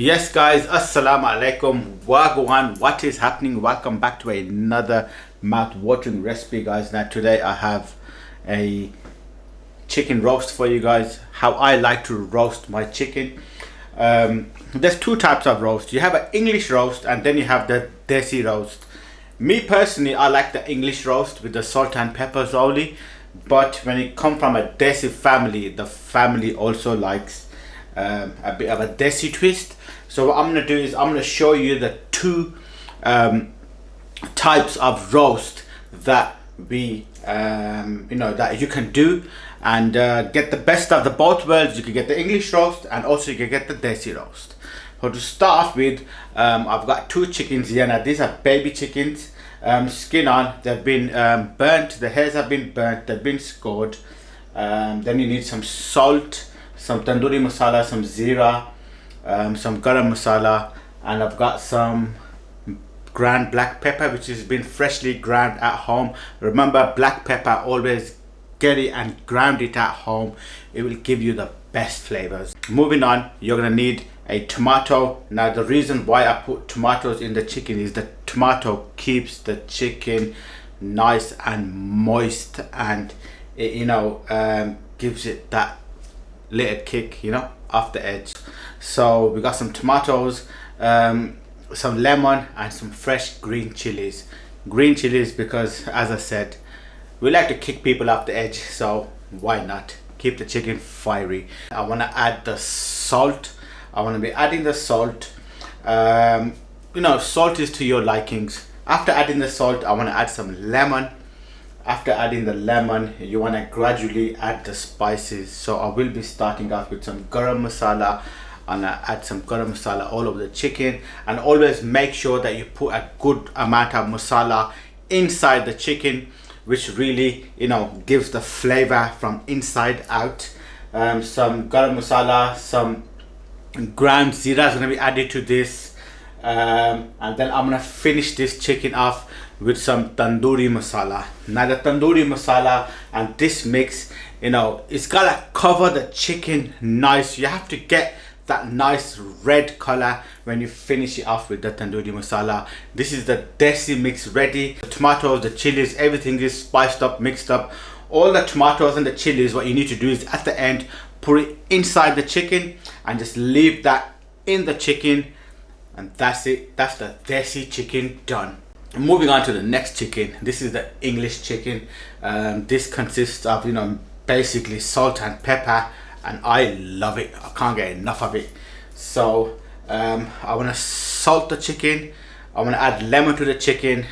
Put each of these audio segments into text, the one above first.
Yes guys, assalamu alaikum, wagwan, what is happening? Welcome back to another mouth-watering recipe, guys. Now today I have a chicken roast for you guys, how I like to roast my chicken. There's two types of roast. You have an English roast and then you have the desi roast. Me personally, I like the English roast with the salt and peppers only, but when it comes from a desi family, the family also likes a bit of a desi twist. So what I'm gonna do is I'm gonna show you the two types of roast that we that you can do and get the best of the both worlds. You can get the English roast and also you can get the desi roast. So to start off with, I've got two chickens here. Now these are baby chickens, skin on. They've been burnt, the hairs have been burnt, they've been scored. Then you need some salt, some tandoori masala, some zira, some garam masala, and I've got some ground black pepper which has been freshly ground at home. Remember, black pepper, always get it and ground it at home. It will give you the best flavors. Moving on, you're gonna need a tomato. Now the reason why I put tomatoes in the chicken is the tomato keeps the chicken nice and moist, and it gives it that little kick off the edge. So we got some tomatoes, some lemon, and some fresh green chilies. Green chilies because, as I said, we like to kick people off the edge, so why not keep the chicken fiery. I want to add the salt. I want to be adding the salt. Salt is to your likings. After adding the salt, I want to add some lemon. After adding the lemon, you want to gradually add the spices. So I will be starting off with some garam masala, and I add some garam masala all over the chicken. And always make sure that you put a good amount of masala inside the chicken, which really gives the flavor from inside out. Some garam masala, some ground zira is going to be added to this, and then I'm going to finish this chicken off with some tandoori masala. Now the tandoori masala and this mix, it's gotta cover the chicken nice. You have to get that nice red color when you finish it off with the tandoori masala. This is the desi mix ready. The tomatoes, the chilies, everything is spiced up, mixed up. All the tomatoes and the chilies, what you need to do is at the end put it inside the chicken and just leave that in the chicken, and that's it. That's the desi chicken done. Moving on to the next chicken. This is the English chicken. This consists of basically salt and pepper, and I love it. I can't get enough of it. So I want to salt the chicken. I want to add lemon to the chicken.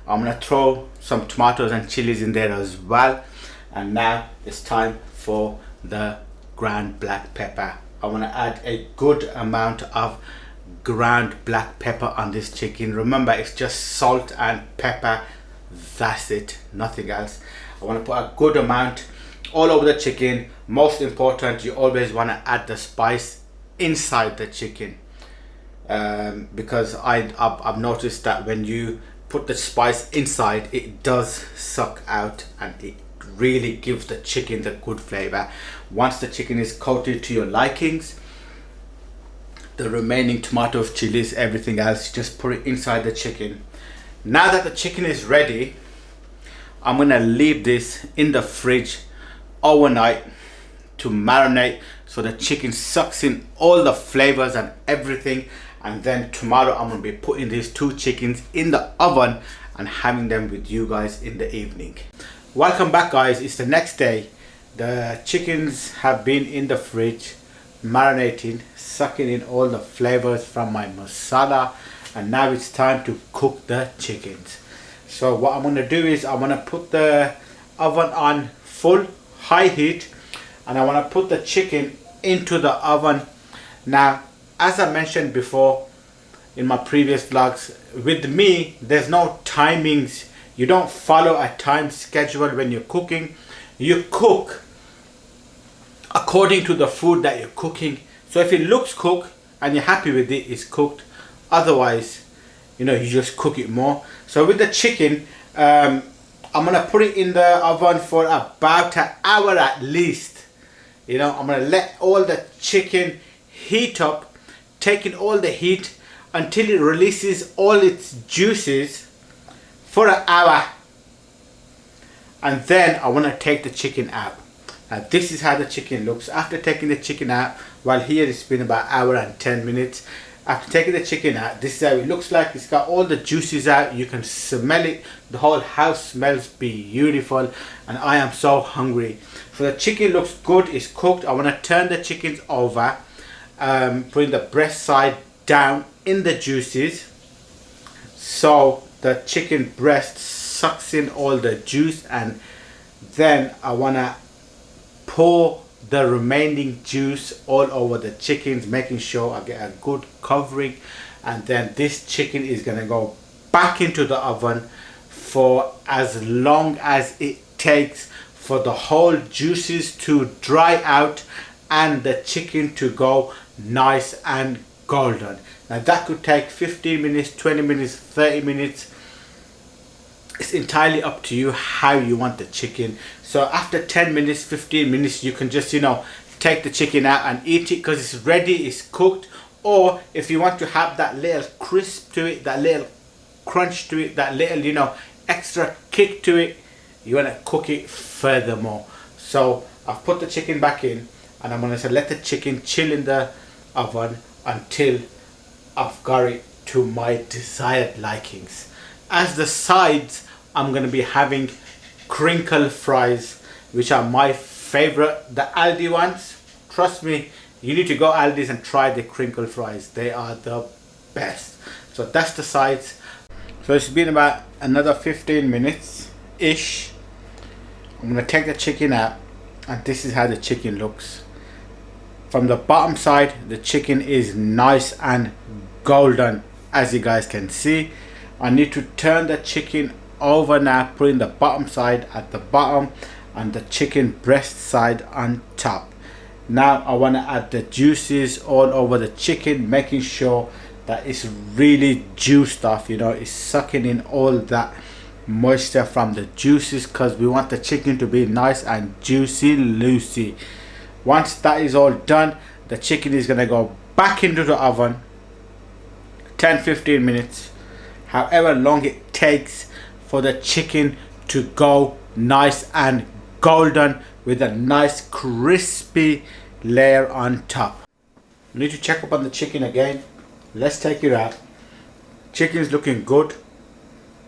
I'm going to throw some tomatoes and chilies in there as well. And now it's time for the ground black pepper. I want to add a good amount of ground black pepper on this chicken. Remember, it's just salt and pepper, that's it, nothing else. I want to put a good amount all over the chicken. Most important, you always want to add the spice inside the chicken, because I've noticed that when you put the spice inside, it does suck out and it really gives the chicken the good flavor. Once the chicken is coated to your likings, the remaining tomatoes, chilies, everything else, just put it inside the chicken. Now that the chicken is ready, I'm gonna leave this in the fridge overnight to marinate, so the chicken sucks in all the flavors and everything. And then tomorrow I'm gonna be putting these two chickens in the oven and having them with you guys in the evening. Welcome back, guys. It's the next day. The chickens have been in the fridge marinating, sucking in all the flavors from my masala, and now it's time to cook the chickens. So what I'm going to do is I want to put the oven on full high heat, and I want to put the chicken into the oven. Now, as I mentioned before in my previous vlogs, with me there's no timings. You don't follow a time schedule when you're cooking. You cook according to the food that you're cooking. So if it looks cooked and you're happy with it, it's cooked. Otherwise, you just cook it more. So with the chicken, I'm gonna put it in the oven for about an hour at least. I'm gonna let all the chicken heat up taking all the heat until it releases all its juices for an hour. And then I want to take the chicken out. Now this is how the chicken looks after taking the chicken out. While here it's been about an hour and 10 minutes. After taking the chicken out, this is how it looks like. It's got all the juices out. You can smell it. The whole house smells beautiful, and I am so hungry. So the chicken looks good. It's cooked. I want to turn the chickens over, putting the breast side down in the juices, so the chicken breast sucks in all the juice, and then I want to pour the remaining juice all over the chickens, making sure I get a good covering. And then this chicken is going to go back into the oven for as long as it takes for the whole juices to dry out and the chicken to go nice and golden. Now that could take 15 minutes, 20 minutes, 30 minutes. It's entirely up to you how you want the chicken. So after 10 minutes, 15 minutes, you can just, take the chicken out and eat it because it's ready, it's cooked. Or if you want to have that little crisp to it, that little crunch to it, that little, extra kick to it, you want to cook it furthermore. So I've put the chicken back in, and I'm going to let the chicken chill in the oven until I've got it to my desired likings. As the sides, I'm going to be having crinkle fries, which are my favorite, the Aldi ones. Trust me, you need to go Aldi's and try the crinkle fries. They are the best. So that's the sides. So it's been about another 15 minutes ish. I'm going to take the chicken out, and this is how the chicken looks. From the bottom side, the chicken is nice and golden, as you guys can see. I need to turn the chicken over now, putting the bottom side at the bottom and the chicken breast side on top. Now I want to add the juices all over the chicken, making sure that it's really juiced off, it's sucking in all that moisture from the juices, because we want the chicken to be nice and juicy loosey. Once that is all done, the chicken is going to go back into the oven 10-15 minutes, however long it takes for the chicken to go nice and golden with a nice crispy layer on top. We need to check up on the chicken again. Let's take it out. Chicken is looking good.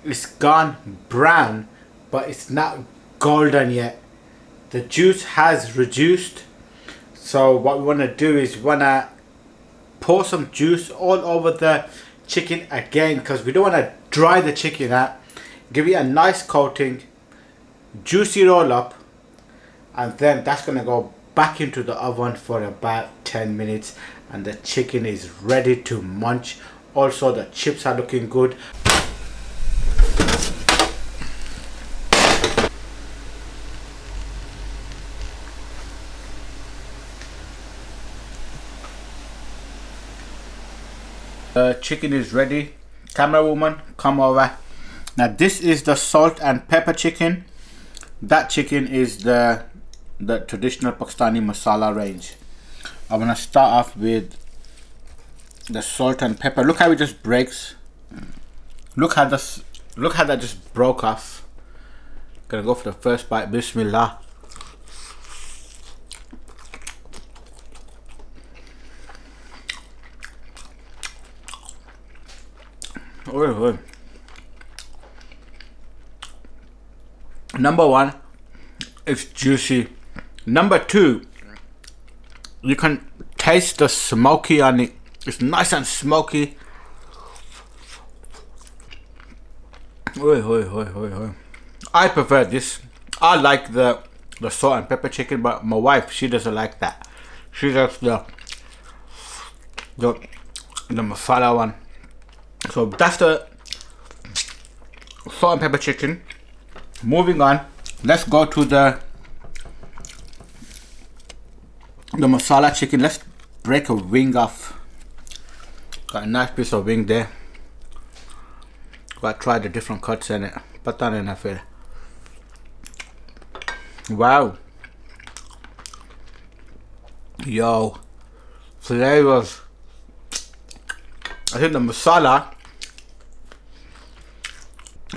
It's gone brown, but it's not golden yet. The juice has reduced. So what we want to do is pour some juice all over the chicken again, because we don't want to dry the chicken out. Give it a nice coating, juicy roll up, and then that's going to go back into the oven for about 10 minutes, and the chicken is ready to munch. Also, the chips are looking good. The chicken is ready. Camera woman, come over. Now this is the salt and pepper chicken. That chicken is the traditional Pakistani masala range. I'm gonna start off with the salt and pepper. Look how it just breaks. Look how that just broke off. Gonna go for the first bite. Bismillah. Oh. Number one, it's juicy. Number two, you can taste the smoky on it. It's nice and smoky. I prefer this. I like the salt and pepper chicken, but my wife, she doesn't like that. She likes the masala one. So that's the salt and pepper chicken. Moving on, let's go to the masala chicken. Let's break a wing off. Got a nice piece of wing there. Got to try the different cuts in it. Pata nahi na fir. Wow. Yo, flavors. I think the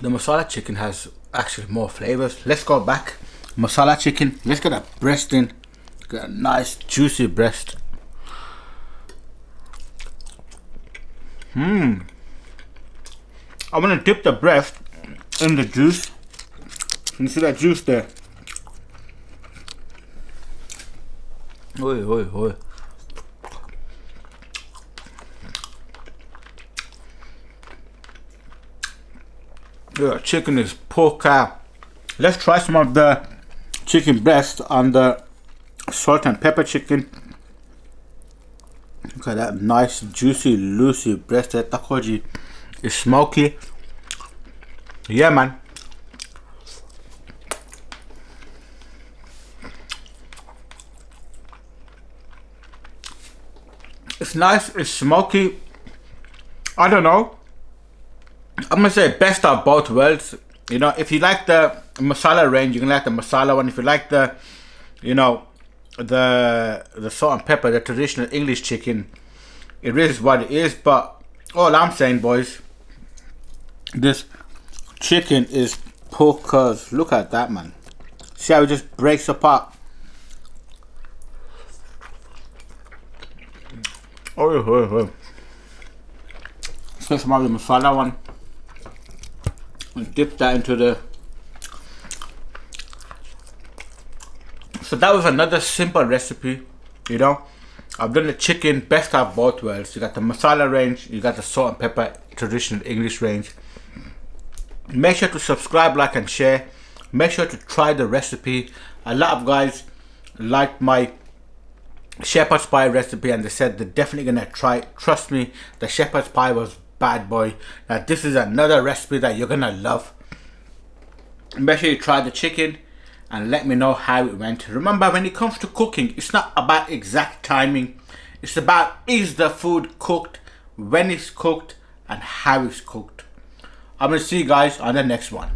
masala chicken has actually more flavors. Let's go back. Masala chicken. Let's get a breast in. Get a nice juicy breast. I'm gonna dip the breast in the juice. You see that juice there? Oi, oi, oi. Yeah, chicken is poker. Let's try some of the chicken breast on the salt and pepper chicken. Look at that nice juicy loosey breast. That takoji is smoky. Yeah, man. It's nice, it's smoky. I don't know. I'm gonna say best of both worlds. You know, if you like the masala range, you can like the masala one. If you like the, you know, the salt and pepper, the traditional English chicken, it is what it is. But all I'm saying, boys, this chicken is pokers. Look at that, man. See how it just breaks apart. Oh. Let's get some of the masala one and dip that into the. So that was another simple recipe, you know. I've done the chicken best of both worlds. You got the masala range, you got the salt and pepper traditional English range. Make sure to subscribe, like and share. Make sure to try the recipe. A lot of guys like my shepherd's pie recipe and they said they're definitely gonna try it. Trust me, the shepherd's pie was bad boy. Now this is another recipe that you're gonna love. Make sure you try the chicken and let me know how it went. Remember, when it comes to cooking, it's not about exact timing. It's about, is the food cooked, when it's cooked, and how it's cooked. I'm gonna see you guys on the next one.